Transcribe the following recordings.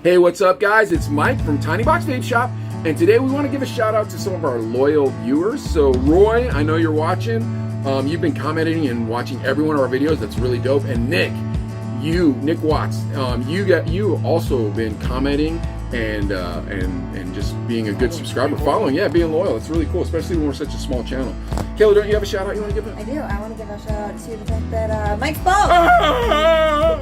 Hey, what's up guys? It's Mike from Tiny Box Vape Shop, and today we want to give a shout out to some of our loyal viewers. So Roy, I know you're watching. You've been commenting and watching every one of our videos. That's really dope. And Nick Watts, you also been commenting and just being a good subscriber, following, being loyal. It's really cool, especially when we're such a small channel. Kayla, don't you have a shout out you want to give it? I do. I want to give a shout out to the fact that Mike's bald.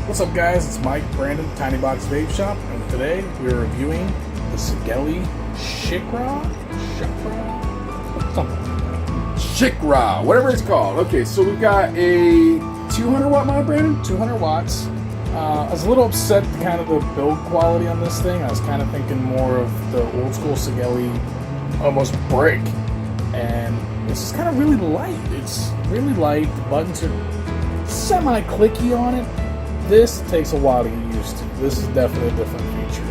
What's up guys, it's Mike, Brandon, Tiny Box Vape Shop, and today we're reviewing the Sigelei Shikra? Something like that. Shikra, whatever it's called. Okay, so we've got a 200 watt mod, Brandon? 200 watts. I was a little upset with kind of the build quality on this thing. I was kind of thinking more of the old school Sigelei, almost brick. And this is kind of really light. It's really light. The buttons are semi-clicky on it. This takes a while to get used to. This is definitely a different feature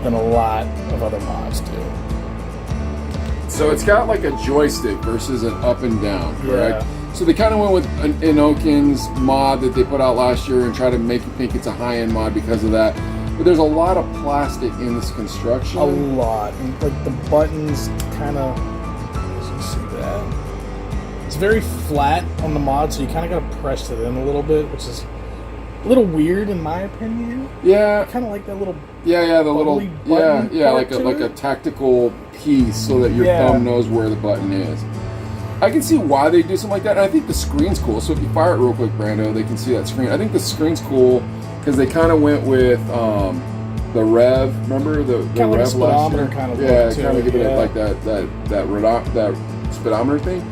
than a lot of other mods do. So it's got like a joystick versus an up and down, correct? Yeah. So they kind of went with an Inokin's mod that they put out last year and try to make you think it's a high-end mod because of that. But there's a lot of plastic in this construction. A lot. And like the buttons kind of, as you see that. It's very flat on the mod, so you kind of got to press it in a little bit, which is a little weird in my opinion. Yeah. I kind of like that little the little like part a tactical piece so that your thumb knows where the button is. I can see why they do something like that, and I think the screen's cool. So if you fire it real quick, Brando, they can see that screen. I think the screen's cool because they kind of went with the rev. Remember the kind of rev like a last year? speedometer kind of Yeah, look to kind of it, give it like that speedometer thing.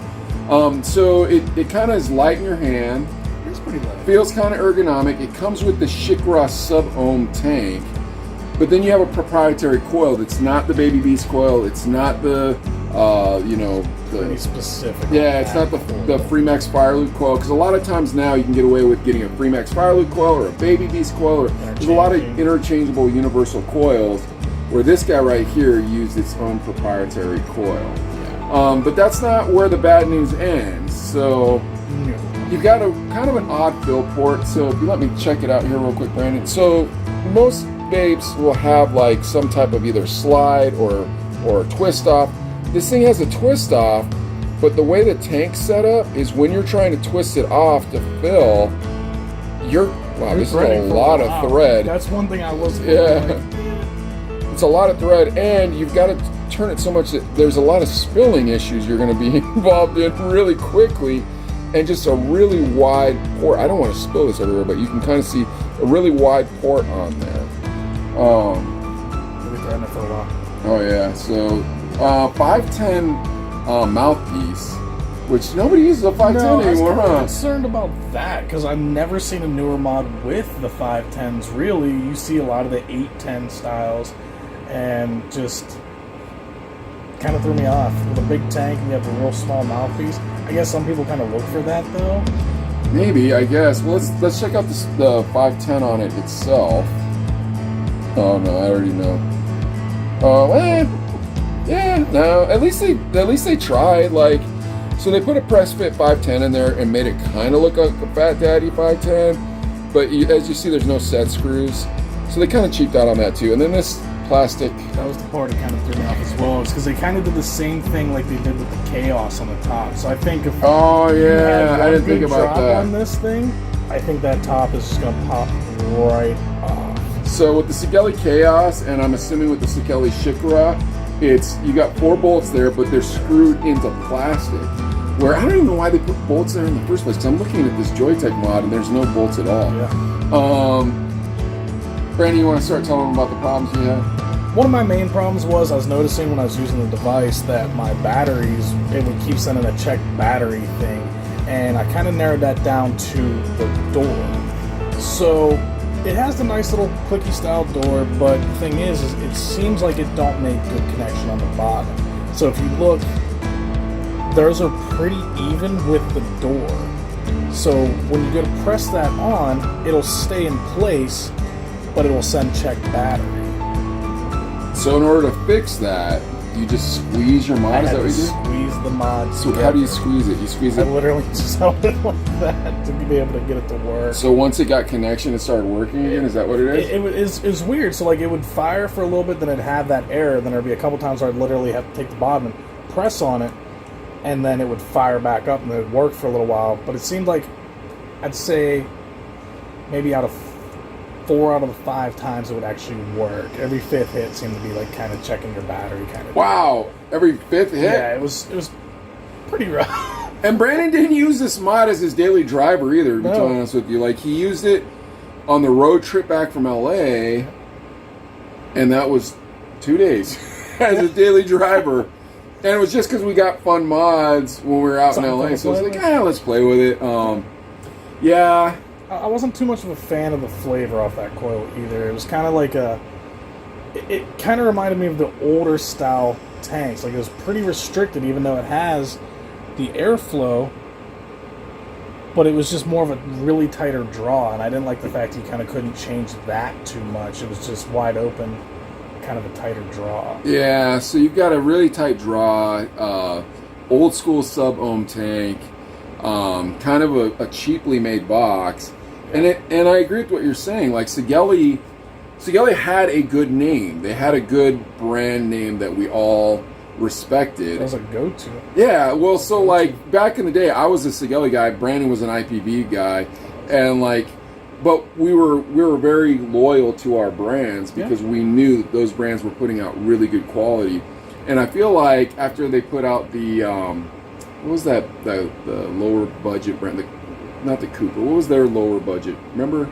So it kind of is light in your hand. It's pretty light. Feels kind of ergonomic. It comes with the Shikra sub-ohm tank, but then you have a proprietary coil that's not the Baby Beast coil. It's not the Pretty specific. Yeah, it's not the Freemax Fire Loop coil, because a lot of times now you can get away with getting a Freemax Fire Loop coil or a Baby Beast coil, or there's a lot of interchangeable universal coils, where this guy right here used its own proprietary coil. Yeah. But that's not where the bad news ends. So you've got a kind of an odd fill port. So if you let me check it out here real quick, Brandon. So most vapes will have like some type of either slide or twist off. This thing has a twist off, but the way the tank's set up is when you're trying to twist it off to fill, this is a lot of thread. That's one thing I was It's a lot of thread, and you've got to turn it so much that there's a lot of spilling issues you're going to be involved in really quickly, and just a really wide port. I don't want to spill this everywhere, but you can kind of see a really wide port on there. We've been it for a while. Oh yeah, so 510 mouthpiece, which nobody uses a 510 anymore, huh? I'm huh? concerned about that because I've never seen a newer mod with the 510s. Really, you see a lot of the 810 styles, and just kind of threw me off. With a big tank and you have a real small mouthpiece. I guess some people kind of look for that though. Maybe, I guess. Well, let's check out the 510 on it itself. Oh no, I already know. No. At least they tried. Like, so they put a press fit 510 in there and made it kind of look like a Fat Daddy 510. But as you see, there's no set screws, so they kind of cheaped out on that too. And then this plastic. That was the part that kind of threw me off as well. It's because they kind of did the same thing like they did with the Chaos on the top. So I think if I didn't think about that on this thing, I think that top is just gonna pop right off. So with the Sigelei Chaos, and I'm assuming with the Sigelei Shikra, you got 4 bolts there, but they're screwed into plastic. Where I don't even know why they put bolts there in the first place. Because I'm looking at this Joytech mod and there's no bolts at all. Yeah. Brandon, you want to start telling them about the problems you had? One of my main problems was I was noticing when I was using the device that my batteries, it would keep sending a check battery thing, and I kind of narrowed that down to the door. So it has the nice little clicky style door, but the thing is it seems like it don't make good connection on the bottom. So if you look, those are pretty even with the door. So when you go to press that on, it'll stay in place, but it will send check battery. So in order to fix that, you just squeeze your I mod. Is had that to what you do? squeeze the mod. So how do you squeeze it? You squeeze I it. literally just held it like that to be able to get it to work. So once it got connection, it started working again. Is that what it is? It was weird. So like it would fire for a little bit, then it'd have that error. Then there'd be a couple times where I'd literally have to take the bottom and press on it, and then it would fire back up, and it would work for a little while. But it seemed like, I'd say, maybe out of 4 out of the 5 times it would actually work. Every 5th hit seemed to be like kind of checking your battery, kind of. Wow! Every 5th hit. Yeah, it was pretty rough. And Brandon didn't use this mod as his daily driver either, to be No. totally honest with you. Like, he used it on the road trip back from LA, and that was 2 days as a daily driver. And it was just because we got fun mods when we were out Something in LA, to so it's play like, with? let's play with it. Yeah. I wasn't too much of a fan of the flavor off that coil either. It was kind of like it kind of reminded me of the older style tanks. Like, it was pretty restricted, even though it has the airflow, but it was just more of a really tighter draw, and I didn't like the fact you kind of couldn't change that too much. It was just wide open, kind of a tighter draw. Yeah, so you've got a really tight draw, old school sub-ohm tank, kind of a cheaply made box. And I agree with what you're saying. Like, Sigelei had a good name. They had a good brand name that we all respected. It was a go-to. Yeah, well, so like back in the day, I was a Sigelei guy. Brandon was an IPV guy, and like, but we were very loyal to our brands because we knew that those brands were putting out really good quality. And I feel like after they put out the what was that, the lower budget brand, not the Cooper. What was their lower budget? Remember?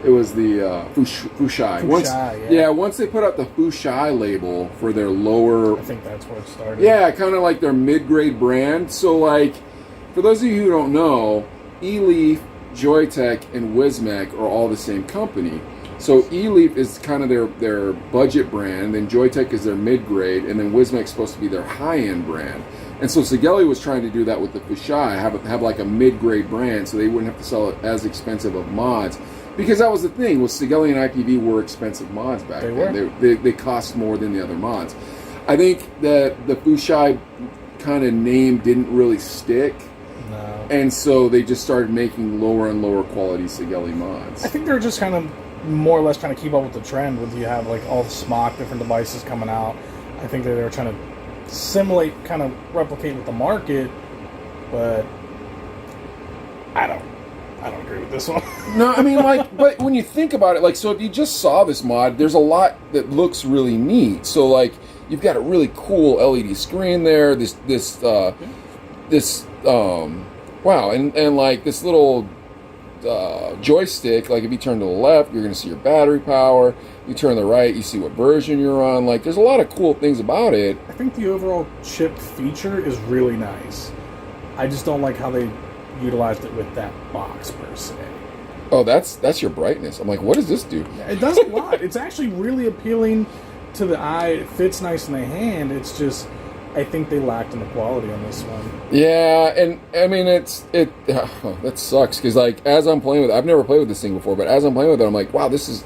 It was the Fushai. Once they put out the Fushai label for their lower... I think that's where it started. Yeah, kind of like their mid-grade brand. So, like, for those of you who don't know, eLeaf, Joytech, and Wismec are all the same company. So eLeaf is kind of their budget brand, then Joytech is their mid-grade, and then Wismec's supposed to be their high-end brand. And so Sigelei was trying to do that with the Fushai, have like a mid-grade brand, so they wouldn't have to sell it as expensive of mods. Because that was the thing, was Sigelei and IPV were expensive mods back then. They cost more than the other mods. I think that the Fushai kind of name didn't really stick. No. And so they just started making lower and lower quality Sigelei mods. I think they're just kind of more or less trying to keep up with the trend with you have like all the SMOC different devices coming out. I think that they're trying to simulate, kind of replicate with the market, but I don't agree with this one. No, I mean, like, but when you think about it, like, so if you just saw this mod, there's a lot that looks really neat. So, like, you've got a really cool LED screen there. Wow, and like this little joystick. Like, if you turn to the left, you're going to see your battery power. You turn to the right, you see what version you're on. Like, there's a lot of cool things about it. I think the overall chip feature is really nice. I just don't like how they utilized it with that box per se. Oh, that's your brightness. I'm like, what does this do? It does a lot. It's actually really appealing to the eye. It fits nice in the hand. It's just, I think they lacked in the quality on this one. Yeah, and I mean, that sucks because, like, as I'm playing with it, I've never played with this thing before, but as I'm playing with it, I'm like, wow, it's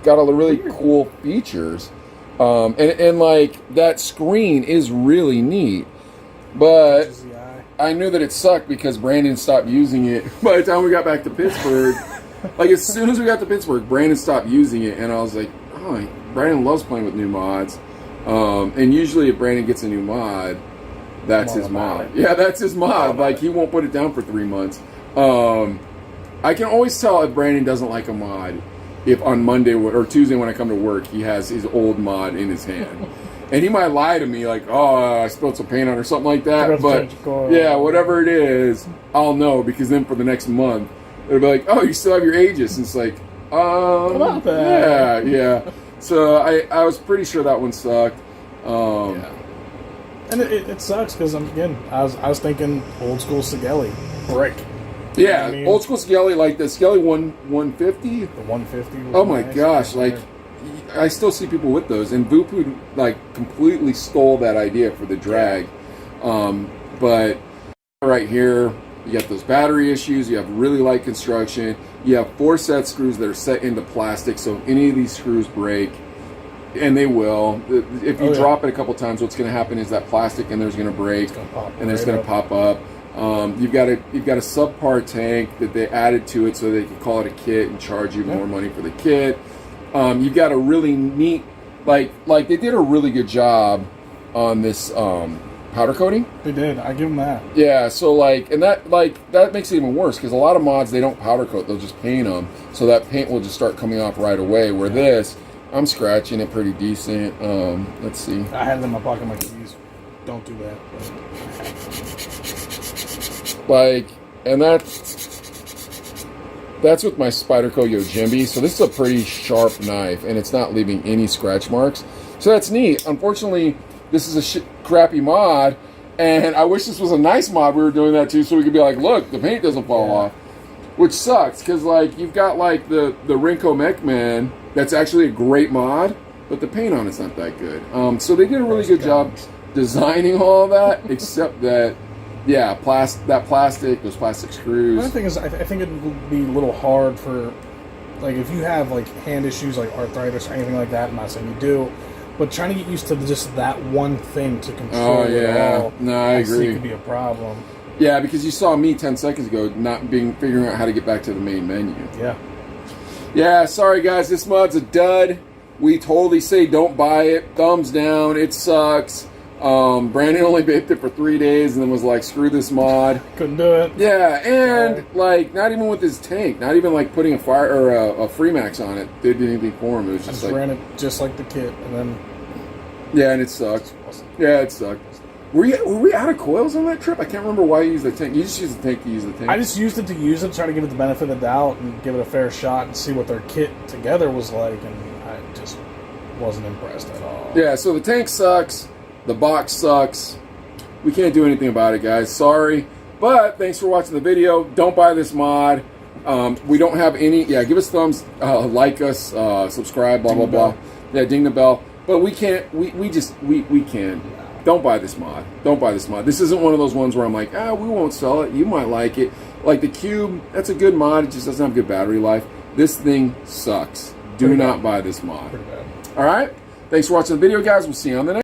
got all the really cool features, and like that screen is really neat, but I knew that it sucked because Brandon stopped using it by the time we got back to Pittsburgh. Like, as soon as we got to Pittsburgh, Brandon stopped using it, and I was like, oh, Brandon loves playing with new mods. And usually if Brandon gets a new mod, that's his mod. Yeah, that's his mod. Like, he won't put it down for 3 months. I can always tell if Brandon doesn't like a mod if on Monday or Tuesday when I come to work, he has his old mod in his hand. And he might lie to me like, oh, I spilled some paint on or something like that. But yeah, whatever it is, I'll know, because then for the next month, it'll be like, oh, you still have your Aegis. And it's like, yeah. So I was pretty sure that one sucked. Yeah. And it sucks because, again, I was thinking old school Sigelei brick. Yeah, you know what I mean? Old school Sigelei, like the Sigelei 150. The 150 was oh my nice. gosh, like, I still see people with those, and Vupu like completely stole that idea for the drag. But right here, you got those battery issues. You have really light construction. You have 4 set screws that are set into plastic, so if any of these screws break, And they will. If you Oh, yeah. drop it a couple times, what's going to happen is that plastic in there is going to break, and it's going to pop up. You've got a subpar tank that they added to it so they can call it a kit and charge you more money for the kit. You've got a really neat, like they did a really good job on this powder coating. They did. I give them that. Yeah, so that makes it even worse because a lot of mods they don't powder coat; they'll just paint them, so that paint will just start coming off right away. Where this, I'm scratching it pretty decent. Let's see. I had it in my pocket. My keys. Don't do that. And that's with my Spyderco Yojimbe. So this is a pretty sharp knife, and it's not leaving any scratch marks. So that's neat. Unfortunately, this is a crappy mod, and I wish this was a nice mod we were doing that too, so we could be like, look, the paint doesn't fall off. Which sucks, because you've got the Rinko Mechman, that's actually a great mod, but the paint on it's not that good. So they did a really good job designing all of that, except that, yeah, those plastic screws. Another thing is, I think it would be a little hard for, if you have hand issues like arthritis or anything like that. I'm not saying you do, but trying to get used to just that one thing to control it all. No, I agree. It could be a problem. Yeah, because you saw me 10 seconds ago figuring out how to get back to the main menu. Yeah. Yeah, sorry guys, this mod's a dud. We totally say don't buy it. Thumbs down. It sucks. Brandon only vaped it for 3 days and then was like, screw this mod. Couldn't do it. Yeah, and not even with his tank, not even putting a fire or a Freemax on it did anything for him. It was just ran it just like the kit, and then yeah, and it sucked. Yeah, it sucked. Were we out of coils on that trip? I can't remember why you used the tank. You just used the tank to use the tank. I just used it to try to give it the benefit of the doubt and give it a fair shot and see what their kit together was like, and I just wasn't impressed at all. Yeah, so the tank sucks. The box sucks. We can't do anything about it, guys. Sorry. But thanks for watching the video. Don't buy this mod. We don't have any. Yeah, give us thumbs. Like us. Subscribe. Blah, blah, blah. Yeah, ding the bell. But we can't. We can. Don't buy this mod. Don't buy this mod. This isn't one of those ones where I'm like, we won't sell it. You might like it. Like the Cube, that's a good mod. It just doesn't have good battery life. This thing sucks. Do not buy this mod. Pretty bad. All right? Thanks for watching the video, guys. We'll see you on the next.